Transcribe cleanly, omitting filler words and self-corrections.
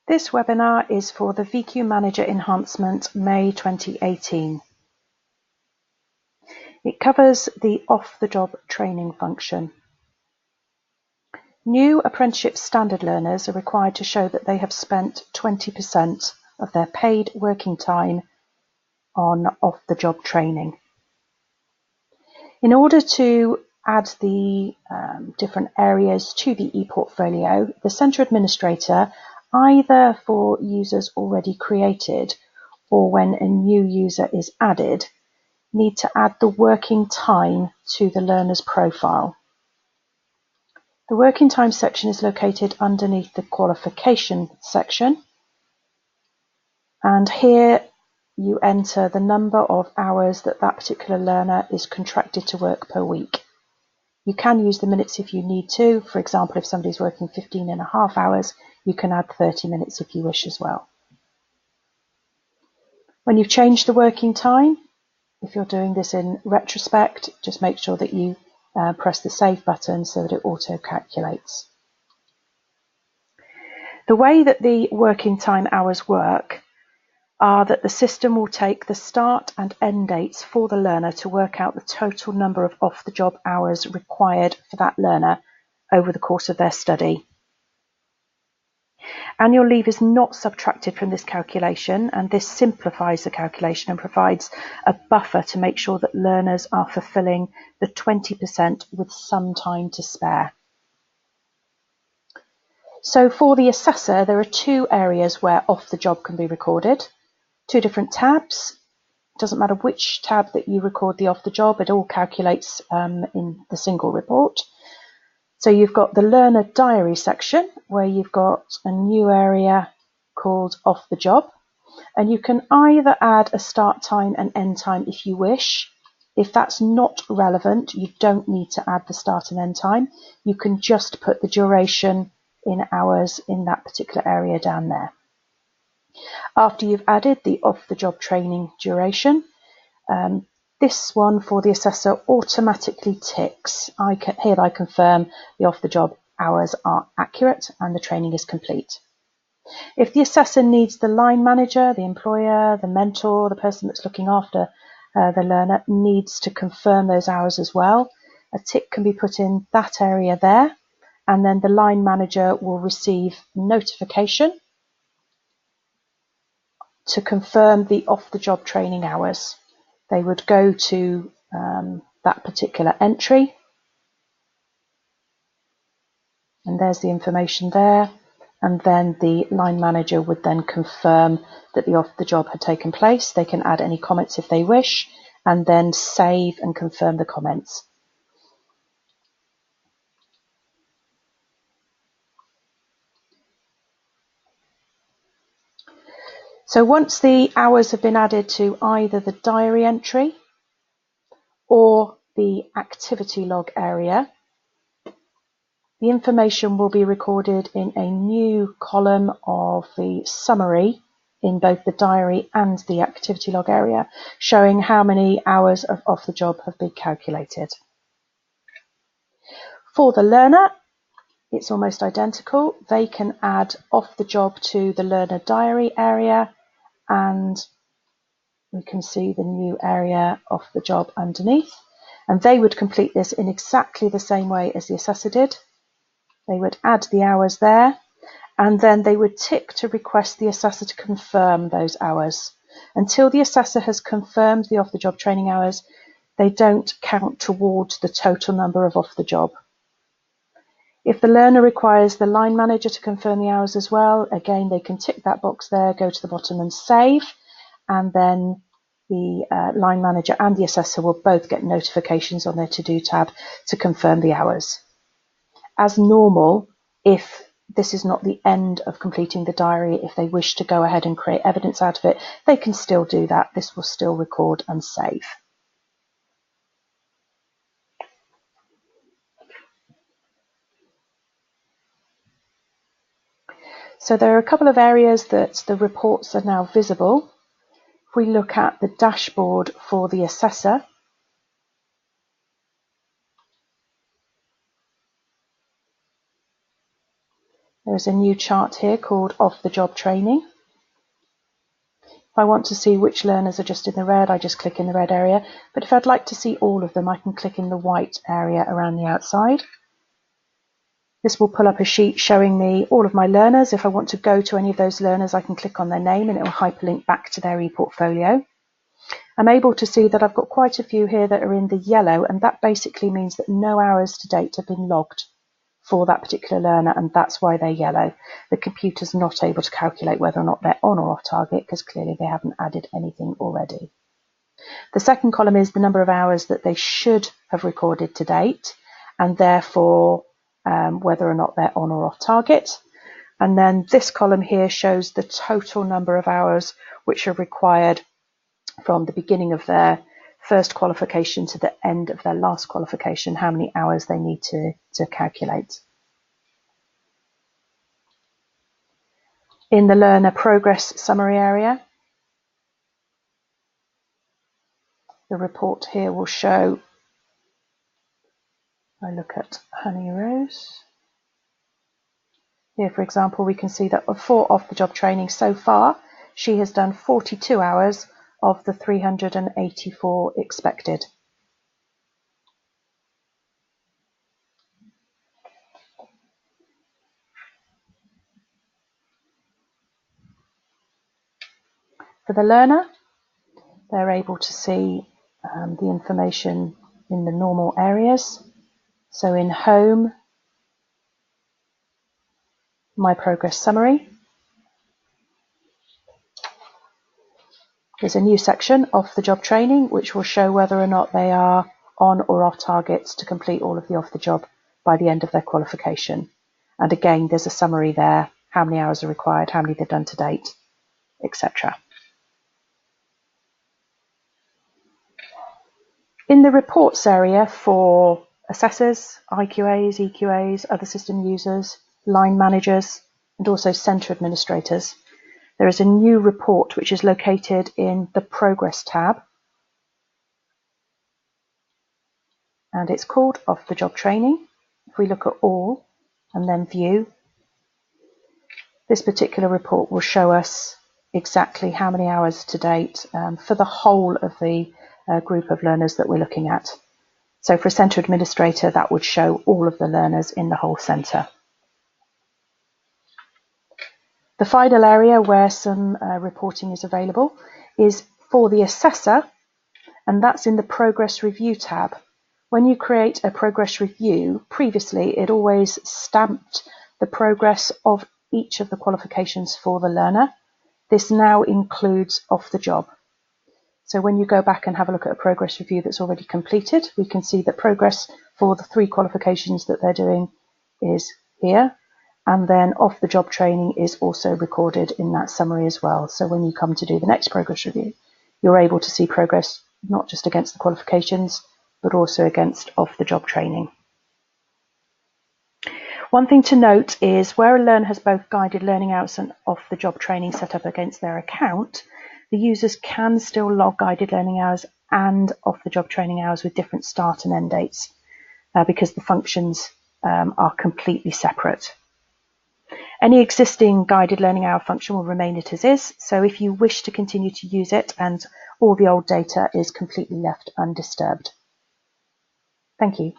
This webinar is for the VQManager enhancement May 2018. It covers the off-the-job training function. New apprenticeship standard learners are required to show that they have spent 20% of their paid working time on off-the-job training. In order to add the different areas to the ePortfolio, the Centre Administrator, either for users already created or when a new user is added, need to add the working time to the learner's profile. The working time section is located underneath the qualification section, and here you enter the number of hours that particular learner is contracted to work per week. You can use the minutes if you need to. For example, if somebody's working 15.5 hours, you can add 30 minutes if you wish as well. When you've changed the working time, if you're doing this in retrospect, just make sure that you press the Save button so that it auto-calculates. The way that the working time hours work are that the system will take the start and end dates for the learner to work out the total number of off-the-job hours required for that learner over the course of their study. Annual leave is not subtracted from this calculation, and this simplifies the calculation and provides a buffer to make sure that learners are fulfilling the 20% with some time to spare. So for the assessor, there are two areas where off the job can be recorded. Two different tabs. It doesn't matter which tab that you record the off the job, it all calculates in the single report. So you've got the learner diary section where you've got a new area called off the job, and you can either add a start time and end time if you wish. If that's not relevant, you don't need to add the start and end time. You can just put the duration in hours in that particular area down there. After you've added the off-the-job training duration, this one for the assessor automatically ticks. I hereby confirm the off-the-job hours are accurate and the training is complete. If the assessor needs the line manager, the employer, the mentor, the person that's looking after the learner needs to confirm those hours as well, a tick can be put in that area there, and then the line manager will receive notification to confirm the off-the-job training hours. They would go to that particular entry, and there's the information there, and then the line manager would then confirm that the off-the-job had taken place. They can add any comments if they wish, and then save and confirm the comments. So once the hours have been added to either the diary entry or the activity log area, the information will be recorded in a new column of the summary in both the diary and the activity log area, showing how many hours of off the job have been calculated. For the learner, it's almost identical. They can add off the job to the learner diary area, and we can see the new area off the job underneath. And they would complete this in exactly the same way as the assessor did. They would add the hours there, and then they would tick to request the assessor to confirm those hours. Until the assessor has confirmed the off-the-job training hours, they don't count towards the total number of off-the-job. If the learner requires the line manager to confirm the hours as well, again, they can tick that box there, go to the bottom and save, and then the line manager and the assessor will both get notifications on their to-do tab to confirm the hours. As normal, if this is not the end of completing the diary, if they wish to go ahead and create evidence out of it, they can still do that. This will still record and save. So there are a couple of areas that the reports are now visible. If we look at the dashboard for the assessor, There's a new chart here called Off the Job Training. If I want to see which learners are just in the red, I just click in the red area. But if I'd like to see all of them, I can click in the white area around the outside. This will pull up a sheet showing me all of my learners. If I want to go to any of those learners, I can click on their name and it will hyperlink back to their ePortfolio. I'm able to see that I've got quite a few here that are in the yellow, and that basically means that no hours to date have been logged for that particular learner, and that's why they're yellow. The computer's not able to calculate whether or not they're on or off target because clearly they haven't added anything already. The second column is the number of hours that they should have recorded to date, and therefore whether or not they're on or off target. And then this column here shows the total number of hours which are required from the beginning of their first qualification to the end of their last qualification, how many hours they need to calculate. In the learner progress summary area, the report here will show, I look at Honey Rose. Here, for example, we can see that for off-the-job training so far, she has done 42 hours of the 384 expected. For the learner, they're able to see the information in the normal areas. So in Home, My Progress Summary, there's a new section, Off the Job Training, which will show whether or not they are on or off targets to complete all of the off the job by the end of their qualification. And again, there's a summary there, how many hours are required, how many they've done to date, etc. In the reports area for assessors, IQAs, EQAs, other system users, line managers, and also centre administrators, there is a new report which is located in the Progress tab, and it's called Off the Job Training. If we look at All and then View, this particular report will show us exactly how many hours to date for the whole of the group of learners that we're looking at. So for a centre administrator, that would show all of the learners in the whole centre. The final area where some reporting is available is for the assessor, and that's in the Progress Review tab. When you create a progress review, previously it always stamped the progress of each of the qualifications for the learner. This now includes off the job. So when you go back and have a look at a progress review that's already completed, we can see that progress for the 3 qualifications that they're doing is here. And then off the job training is also recorded in that summary as well. So when you come to do the next progress review, you're able to see progress not just against the qualifications, but also against off the job training. One thing to note is where a learner has both guided learning hours and off the job training set up against their account, the users can still log guided learning hours and off the job training hours with different start and end dates because the functions are completely separate. Any existing guided learning hour function will remain as is, so if you wish to continue to use it, and all the old data is completely left undisturbed. Thank you.